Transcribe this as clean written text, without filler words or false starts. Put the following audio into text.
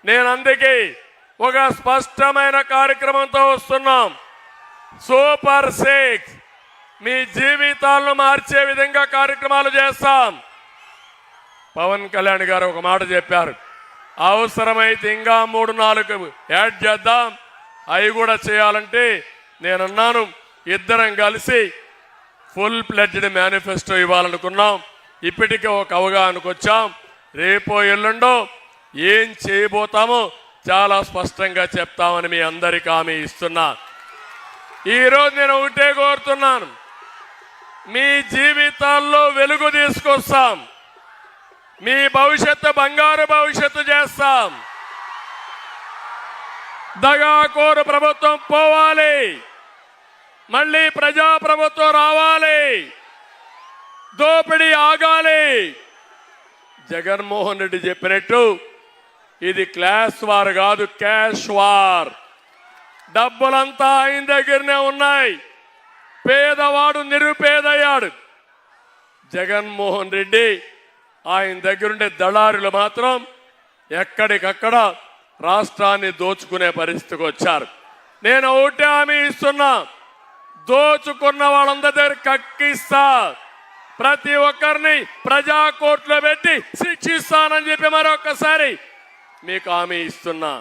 నేను అందుకే ఒక స్పష్టమైన కార్యక్రమంతో వస్తున్నాం. సూపర్ 6 మీ జీవితాలను మార్చే విధంగా కార్యక్రమాలు చేస్తాం. పవన్ కళ్యాణ్ గారు ఒక మాట చెప్పారు, అవసరమైతే ఇంకా 3-4 యాడ్ చేద్దాం, అవి కూడా చేయాలంటే నేనన్నాను ఇద్దరం కలిసి ఫుల్ ప్లెడ్జ్డ్ మేనిఫెస్టో ఇవ్వాలనుకున్నాం. ఇప్పటికే ఒక అవగాహనకు వచ్చాం. రేపో ఎల్లుండో ఏం చేయబోతామో చాలా స్పష్టంగా చెప్తామని మీ అందరికీ హామీ ఇస్తున్నా. ఈరోజు నేను ఒకటే కోరుతున్నాను, మీ జీవితాల్లో వెలుగు తీసుకొస్తాం, మీ భవిష్యత్తు బంగారు భవిష్యత్తు చేస్తాం. దగాకోరు ప్రభుత్వం పోవాలి, మళ్ళీ ప్రజాప్రభుత్వం రావాలి, దోపిడీ ఆగాలి. జగన్మోహన్ రెడ్డి చెప్పినట్టు ఇది క్లాస్ వార్ కాదు, క్యాష్ వార్. డబ్బులంతా ఆయన దగ్గరనే ఉన్నాయి. పేదవాడు నిరుపేదయ్యాడు. జగన్మోహన్ రెడ్డి ఆయన దగ్గరుండే దళారులు మాత్రం ఎక్కడికక్కడ రాష్ట్రాన్ని దోచుకునే పరిస్థితికి వచ్చారు. నేను ఒకటే హామీ ఇస్తున్నా, దోచుకున్న వాళ్ళందరి దగ్గర కక్కిస్తా, ప్రతి ఒక్కరిని ప్రజా కోర్టులో పెట్టి శిక్షిస్తానని చెప్పి మరొకసారి మీకు హామీ ఇస్తున్నా.